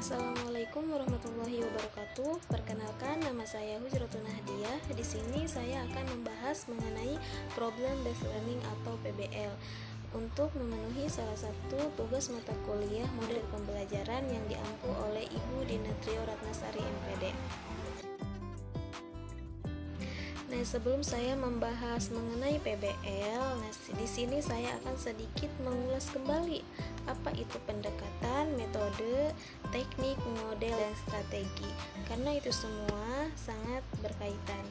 Assalamualaikum warahmatullahi wabarakatuh. Perkenalkan, nama saya Hujratun Nahdiyah. Di sini saya akan membahas mengenai problem based learning atau PBL untuk memenuhi salah satu tugas mata kuliah model pembelajaran yang diampu oleh Ibu Dinatrio Ratnasari MPD. Nah, sebelum saya membahas mengenai PBL, di sini saya akan sedikit mengulas kembali apa itu pendekatan, metode, teknik, model, dan strategi, karena itu semua sangat berkaitan.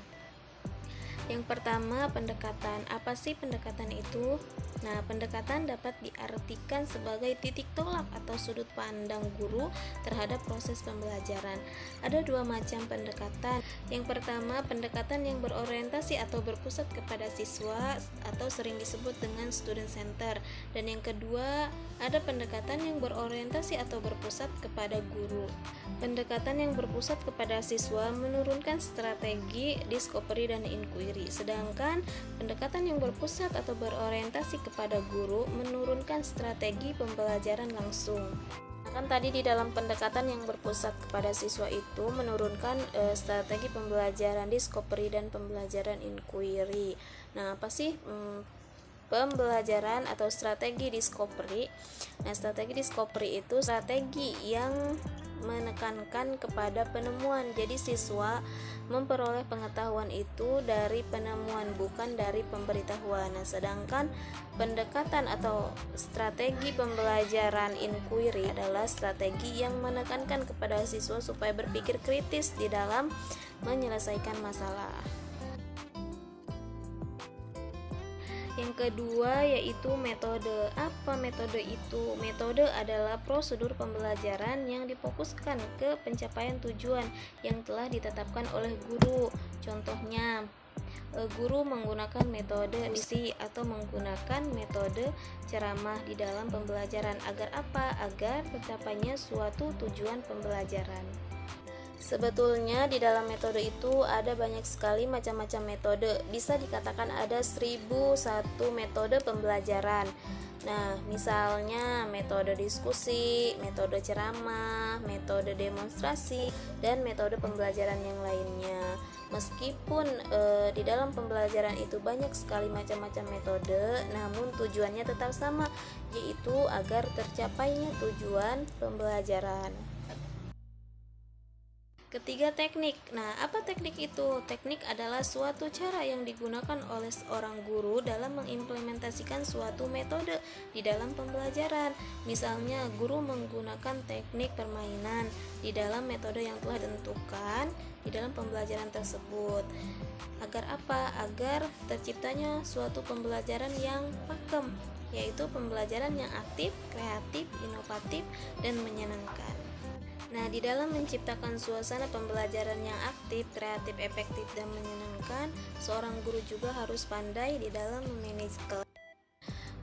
Yang pertama, pendekatan. Apa sih pendekatan itu? Nah, pendekatan dapat diartikan sebagai titik tolak atau sudut pandang guru terhadap proses pembelajaran. Ada dua macam pendekatan. Yang pertama, pendekatan yang berorientasi atau berpusat kepada siswa atau sering disebut dengan student center. Dan yang kedua, ada pendekatan yang berorientasi atau berpusat kepada guru. Pendekatan yang berpusat kepada siswa menurunkan strategi, discovery, dan inquiry. Sedangkan pendekatan yang berpusat atau berorientasi kepada guru menurunkan strategi pembelajaran langsung. Kan tadi di dalam pendekatan yang berpusat kepada siswa itu menurunkan strategi pembelajaran discovery dan pembelajaran inquiry. Nah, apa sih pembelajaran atau strategi discovery? Nah, strategi discovery itu strategi yang menekankan kepada penemuan. Jadi siswa memperoleh pengetahuan itu dari penemuan, bukan dari pemberitahuan. Nah, sedangkan pendekatan atau strategi pembelajaran inquiry adalah strategi yang menekankan kepada siswa supaya berpikir kritis di dalam menyelesaikan masalah. Yang kedua yaitu metode. Apa metode itu? Metode adalah prosedur pembelajaran yang difokuskan ke pencapaian tujuan yang telah ditetapkan oleh guru. Contohnya, guru menggunakan metode diskusi atau menggunakan metode ceramah di dalam pembelajaran. Agar apa? Agar tercapainya suatu tujuan pembelajaran. Sebetulnya di dalam metode itu ada banyak sekali macam-macam metode. Bisa dikatakan ada 1001 metode pembelajaran. Nah, misalnya metode diskusi, metode ceramah, metode demonstrasi, dan metode pembelajaran yang lainnya. Meskipun di dalam pembelajaran itu banyak sekali macam-macam metode, namun tujuannya tetap sama, yaitu agar tercapainya tujuan pembelajaran. Ketiga, teknik. Nah, apa teknik itu? Teknik adalah suatu cara yang digunakan oleh seorang guru dalam mengimplementasikan suatu metode di dalam pembelajaran. Misalnya, guru menggunakan teknik permainan di dalam metode yang telah ditentukan di dalam pembelajaran tersebut. Agar apa? Agar terciptanya suatu pembelajaran yang pakem, yaitu pembelajaran yang aktif, kreatif, inovatif, dan menyenangkan. Nah, di dalam menciptakan suasana pembelajaran yang aktif, kreatif, efektif, dan menyenangkan, seorang guru juga harus pandai di dalam memanage kelas.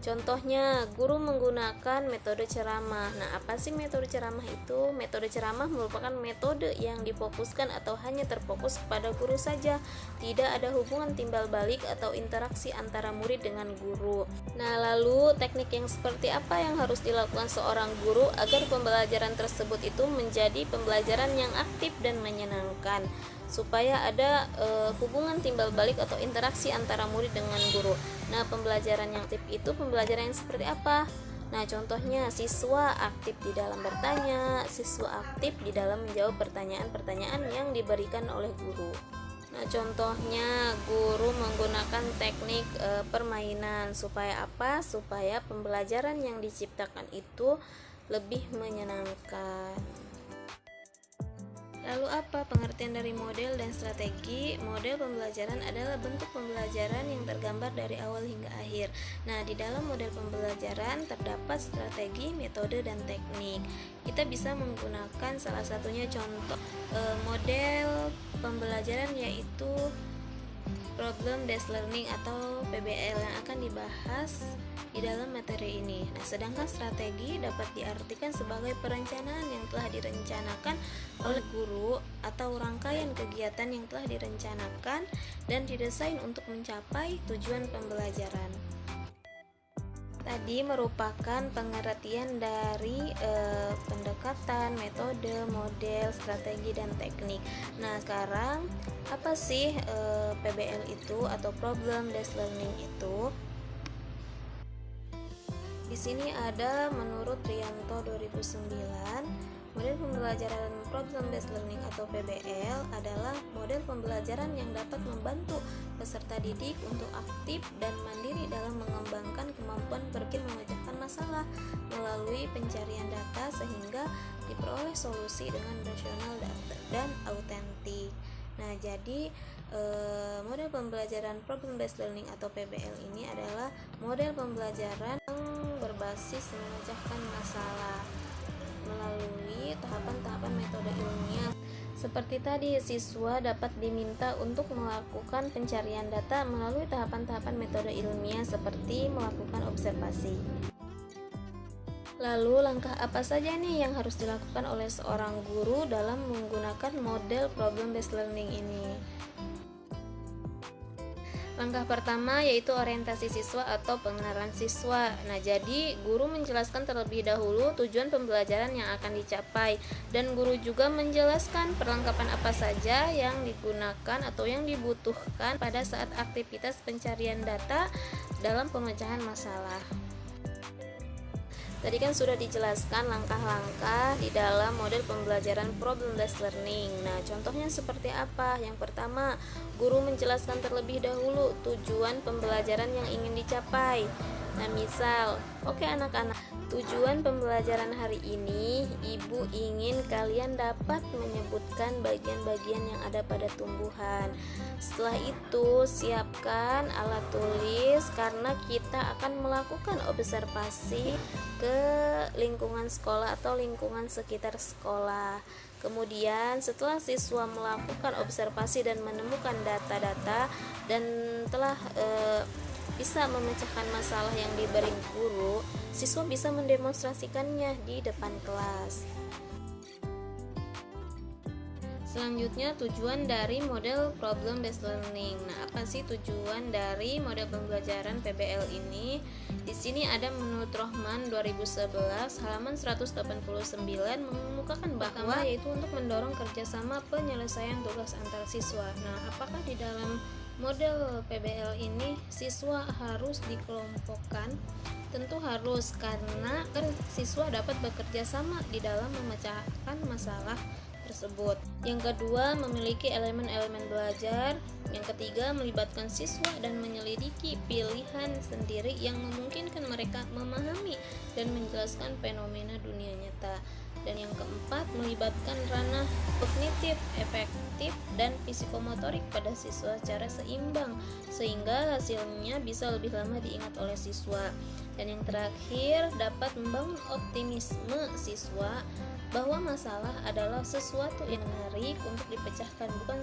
Contohnya, guru menggunakan metode ceramah. Nah, apa sih metode ceramah itu? Metode ceramah merupakan metode yang difokuskan atau hanya terfokus kepada guru saja. Tidak ada hubungan timbal balik atau interaksi antara murid dengan guru. Nah, lalu teknik yang seperti apa yang harus dilakukan seorang guru agar pembelajaran tersebut itu menjadi pembelajaran yang aktif dan menyenangkan, supaya ada hubungan timbal balik atau interaksi antara murid dengan guru. Nah, pembelajaran yang aktif itu pembelajaran yang seperti apa? Nah, contohnya siswa aktif di dalam bertanya, siswa aktif di dalam menjawab pertanyaan-pertanyaan yang diberikan oleh guru. Nah, contohnya guru menggunakan teknik permainan supaya apa? Supaya pembelajaran yang diciptakan itu lebih menyenangkan. Lalu apa pengertian dari model dan strategi? Model pembelajaran adalah bentuk pembelajaran yang tergambar dari awal hingga akhir. Nah, di dalam model pembelajaran terdapat strategi, metode, dan teknik. Kita bisa menggunakan salah satunya contoh model pembelajaran yaitu problem based learning atau PBL yang akan dibahas di dalam materi ini. Nah, sedangkan strategi dapat diartikan sebagai perencanaan yang telah direncanakan oleh guru atau rangkaian kegiatan yang telah direncanakan dan didesain untuk mencapai tujuan pembelajaran. Tadi merupakan pengertian dari pendekatan, metode, model, strategi, dan teknik. Nah, sekarang apa sih PBL itu atau Problem Based Learning itu? Di sini ada menurut Rianto 2009, model pembelajaran Problem Based Learning atau PBL adalah model pembelajaran yang dapat membantu peserta didik untuk aktif dan mandiri dalam mengembangkan kemampuan berpikir memecahkan masalah melalui pencarian data sehingga diperoleh solusi dengan rasional dan autentik. Nah, jadi model pembelajaran Problem Based Learning atau PBL ini adalah model pembelajaran yang berbasis memecahkan masalah melalui tahapan-tahapan metode ilmiah. Seperti tadi, siswa dapat diminta untuk melakukan pencarian data melalui tahapan-tahapan metode ilmiah seperti melakukan observasi. Lalu, langkah apa saja nih yang harus dilakukan oleh seorang guru dalam menggunakan model Problem Based Learning ini? Langkah pertama yaitu orientasi siswa atau pengenalan siswa. Nah, jadi guru menjelaskan terlebih dahulu tujuan pembelajaran yang akan dicapai, dan guru juga menjelaskan perlengkapan apa saja yang digunakan atau yang dibutuhkan pada saat aktivitas pencarian data dalam pemecahan masalah. Tadi kan sudah dijelaskan langkah-langkah di dalam model pembelajaran Problem Based Learning. Nah, contohnya seperti apa? Yang pertama, guru menjelaskan terlebih dahulu tujuan pembelajaran yang ingin dicapai. Nah, misal, oke anak-anak, tujuan pembelajaran hari ini, ibu ingin kalian dapat menyebutkan bagian-bagian yang ada pada tumbuhan. Setelah itu, siapkan alat tulis karena kita akan melakukan observasi ke lingkungan sekolah atau lingkungan sekitar sekolah. Kemudian setelah siswa melakukan observasi dan menemukan data-data dan telah bisa memecahkan masalah yang diberi guru, siswa bisa mendemonstrasikannya di depan kelas. Selanjutnya, tujuan dari model Problem Based Learning. Nah, apa sih tujuan dari model pembelajaran PBL ini? Di sini ada menurut Rohman 2011 halaman 189 mengemukakan bahwa yaitu untuk mendorong kerjasama penyelesaian tugas antar siswa. Nah, apakah di dalam model PBL ini siswa harus dikelompokkan? Tentu harus, karena siswa dapat bekerja sama di dalam memecahkan masalah tersebut. Yang kedua, memiliki elemen-elemen belajar. Yang ketiga, melibatkan siswa dan menyelidiki pilihan sendiri yang memungkinkan mereka memahami dan menjelaskan fenomena dunia nyata. Dan yang keempat, melibatkan ranah kognitif, efektif, dan psikomotorik pada siswa secara seimbang sehingga hasilnya bisa lebih lama diingat oleh siswa. Dan yang terakhir, dapat membangun optimisme siswa bahwa masalah adalah sesuatu yang menarik untuk dipecahkan, bukan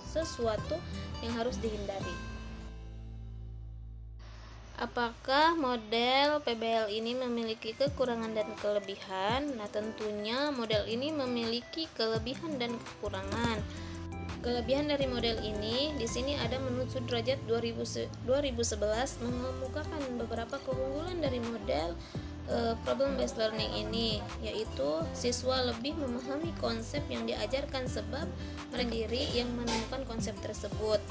sesuatu yang harus dihindari. Apakah model PBL ini memiliki kekurangan dan kelebihan? Nah, tentunya model ini memiliki kelebihan dan kekurangan. Kelebihan dari model ini di sini ada menurut Sudrajat 2011 mengemukakan beberapa keunggulan dari model Problem Based Learning ini, yaitu siswa lebih memahami konsep yang diajarkan sebab mereka sendiri yang menemukan konsep tersebut,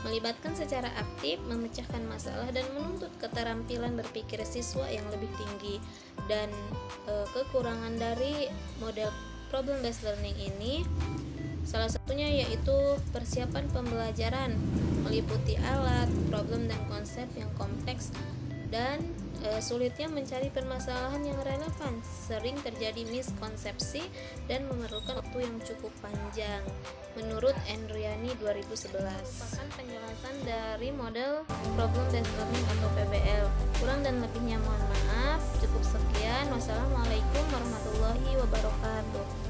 melibatkan secara aktif, memecahkan masalah, dan menuntut keterampilan berpikir siswa yang lebih tinggi. Dan kekurangan dari model Problem Based Learning ini salah satunya yaitu persiapan pembelajaran meliputi alat, problem, dan konsep yang kompleks, dan sulitnya mencari permasalahan yang relevan, sering terjadi miskonsepsi dan memerlukan waktu yang cukup panjang. Menurut Endriani 2011. Merupakan penjelasan dari model Problem Based Learning atau PBL. Kurang dan lebihnya mohon maaf. Cukup sekian. Wassalamualaikum warahmatullahi wabarakatuh.